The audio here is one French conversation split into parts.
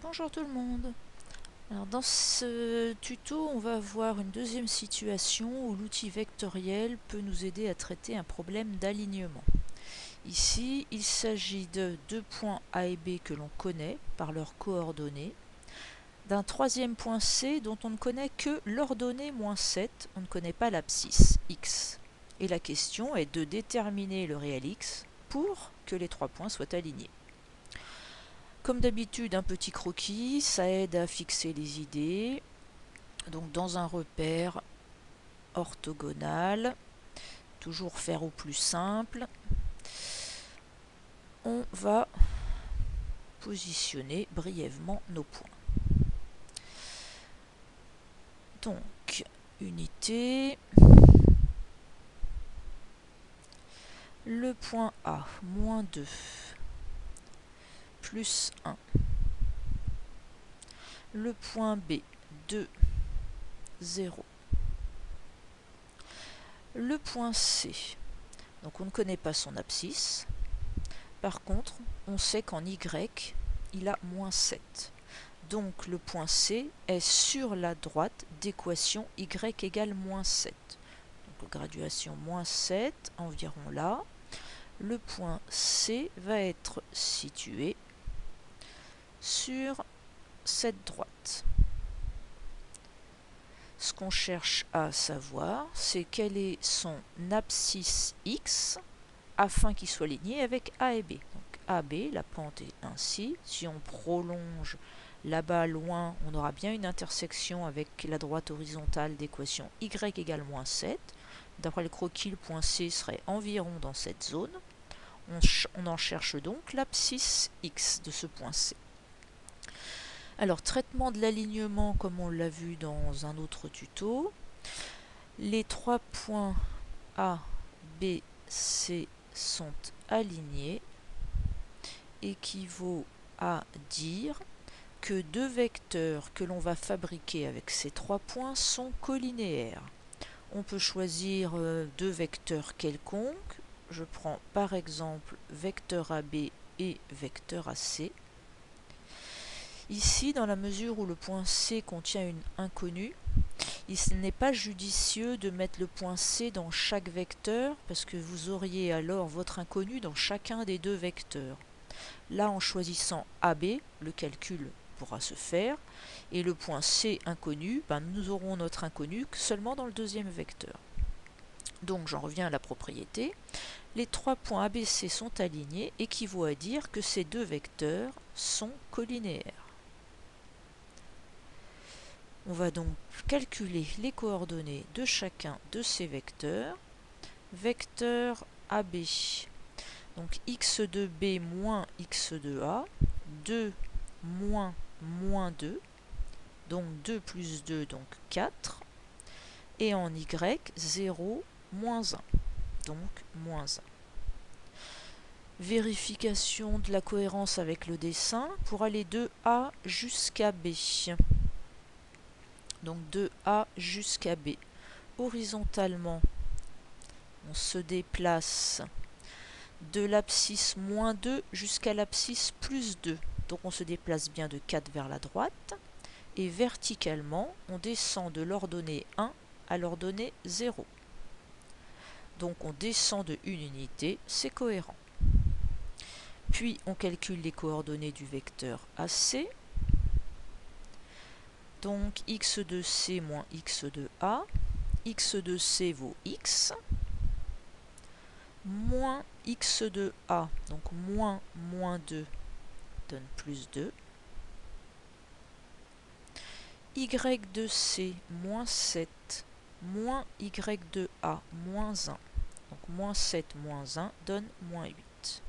Bonjour tout le monde. Alors dans ce tuto, on va voir une deuxième situation où l'outil vectoriel peut nous aider à traiter un problème d'alignement. Ici, il s'agit de deux points A et B que l'on connaît par leurs coordonnées, d'un troisième point C dont on ne connaît que l'ordonnée -7, on ne connaît pas l'abscisse x. Et la question est de déterminer le réel x pour que les trois points soient alignés. Comme d'habitude, un petit croquis, ça aide à fixer les idées. Donc dans un repère orthogonal, toujours faire au plus simple, on va positionner brièvement nos points. Donc, unité, le point A, -2, plus 1. Le point B, 2, 0. Le point C, donc on ne connaît pas son abscisse. Par contre, on sait qu'en Y, il a -7. Donc le point C est sur la droite d'équation y égale -7. Donc graduation -7, environ là. Le point C va être situé sur cette droite. Ce qu'on cherche à savoir, c'est quel est son abscisse x afin qu'il soit aligné avec A et B. Donc AB, la pente est ainsi. Si on prolonge là-bas loin, on aura bien une intersection avec la droite horizontale d'équation y égale -7. D'après le croquis, le point C serait environ dans cette zone. On en cherche donc l'abscisse x de ce point C. Alors, traitement de l'alignement, comme on l'a vu dans un autre tuto. Les trois points A, B, C sont alignés, équivaut à dire que deux vecteurs que l'on va fabriquer avec ces trois points sont colinéaires. On peut choisir deux vecteurs quelconques. Je prends par exemple vecteur AB et vecteur AC. Ici, dans la mesure où le point C contient une inconnue, il n'est pas judicieux de mettre le point C dans chaque vecteur parce que vous auriez alors votre inconnu dans chacun des deux vecteurs. Là, en choisissant AB, le calcul pourra se faire, et le point C inconnu, nous aurons notre inconnu seulement dans le deuxième vecteur. Donc j'en reviens à la propriété. Les trois points ABC sont alignés, équivaut à dire que ces deux vecteurs sont colinéaires. On va donc calculer les coordonnées de chacun de ces vecteurs. Vecteur AB, donc x de B moins x de A, 2 moins -2, donc 2 plus 2, donc 4, et en Y, 0, moins 1, donc moins 1. Vérification de la cohérence avec le dessin pour aller de A jusqu'à B. Donc de A jusqu'à B. Horizontalement, on se déplace de l'abscisse -2 jusqu'à l'abscisse +2. Donc on se déplace bien de 4 vers la droite. Et verticalement, on descend de l'ordonnée 1 à l'ordonnée 0. Donc on descend de une unité, c'est cohérent. Puis on calcule les coordonnées du vecteur AC. Donc x de C moins x de A. X de C vaut x. Moins x de A, donc moins -2 donne +2. Y de C moins 7 moins y de A moins 1. Donc moins 7 moins 1 donne moins 8.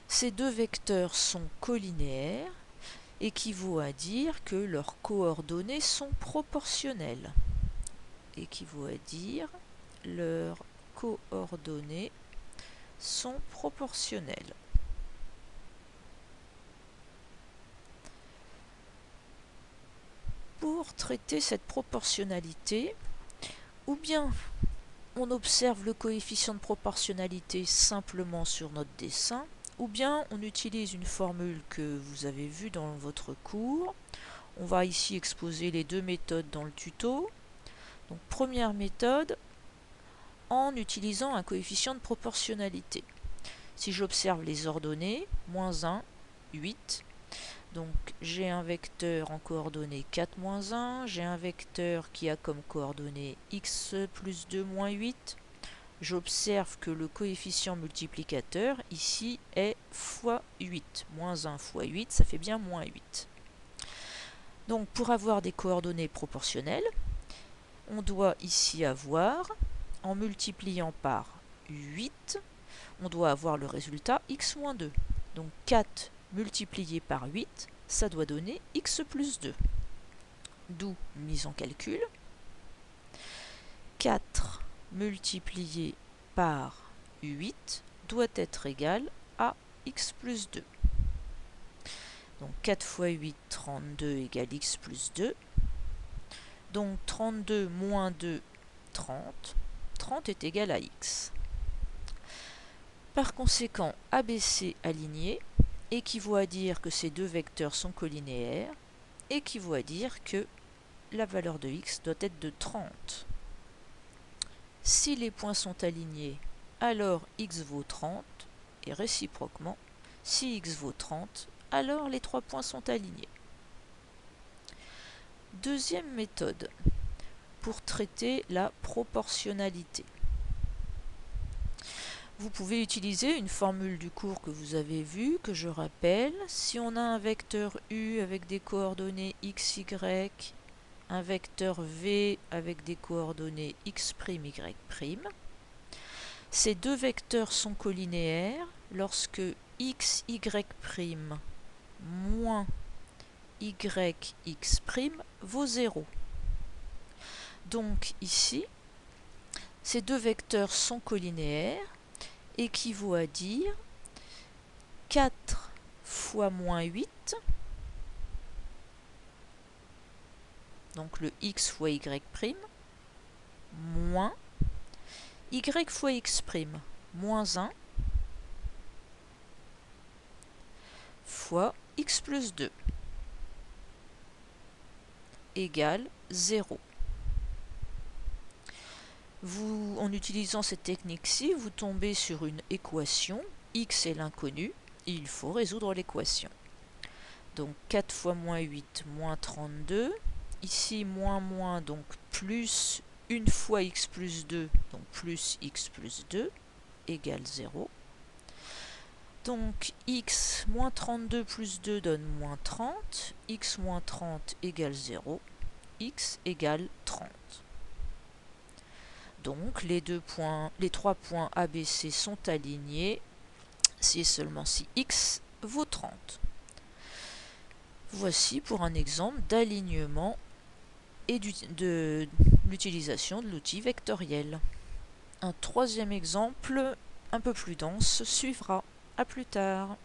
Ces deux vecteurs sont colinéaires, équivaut à dire que leurs coordonnées sont proportionnelles. Équivaut à dire leurs coordonnées sont proportionnelles. Pour traiter cette proportionnalité, ou bien on observe le coefficient de proportionnalité simplement sur notre dessin, ou bien on utilise une formule que vous avez vue dans votre cours. On va ici exposer les deux méthodes dans le tuto. Donc première méthode, en utilisant un coefficient de proportionnalité. Si j'observe les ordonnées, moins 1, 8, donc j'ai un vecteur en coordonnées 4, moins 1, j'ai un vecteur qui a comme coordonnées x plus 2, moins 8, j'observe que le coefficient multiplicateur ici est fois 8. Moins 1 fois 8, ça fait bien moins 8. Donc pour avoir des coordonnées proportionnelles, on doit ici avoir, en multipliant par 8, on doit avoir le résultat x moins 2. Donc 4 multiplié par 8, ça doit donner x plus 2. D'où mise en calcul. 4 multiplié par 8 doit être égal à x plus 2. Donc 4 fois 8, 32 égale x plus 2. Donc 32 moins 2, 30. 30 est égal à x. Par conséquent, ABC aligné équivaut à dire que ces deux vecteurs sont colinéaires, équivaut à dire que la valeur de x doit être de 30. Si les points sont alignés, alors x vaut 30, et réciproquement, si x vaut 30, alors les trois points sont alignés. Deuxième méthode, pour traiter la proportionnalité. Vous pouvez utiliser une formule du cours que vous avez vue, que je rappelle. Si on a un vecteur u avec des coordonnées x, y, un vecteur v avec des coordonnées x', y', ces deux vecteurs sont colinéaires lorsque x, y' moins y, x' vaut 0. Donc ici, ces deux vecteurs sont colinéaires, équivaut à dire 4 fois moins 8, donc le x fois y', moins y fois x', moins 1, fois x plus 2, égale 0. En utilisant cette technique-ci, vous tombez sur une équation, x est l'inconnu, et il faut résoudre l'équation. Donc 4 fois moins 8, moins 32, ici moins moins, donc plus 1 fois x plus 2, donc plus x plus 2, égale 0. Donc x moins 32 plus 2 donne moins 30, x moins 30 égale 0, x égale 30. Donc les trois points ABC sont alignés si et seulement si x vaut 30. Voici pour un exemple d'alignement et de l'utilisation de l'outil vectoriel. Un troisième exemple un peu plus dense suivra. À plus tard.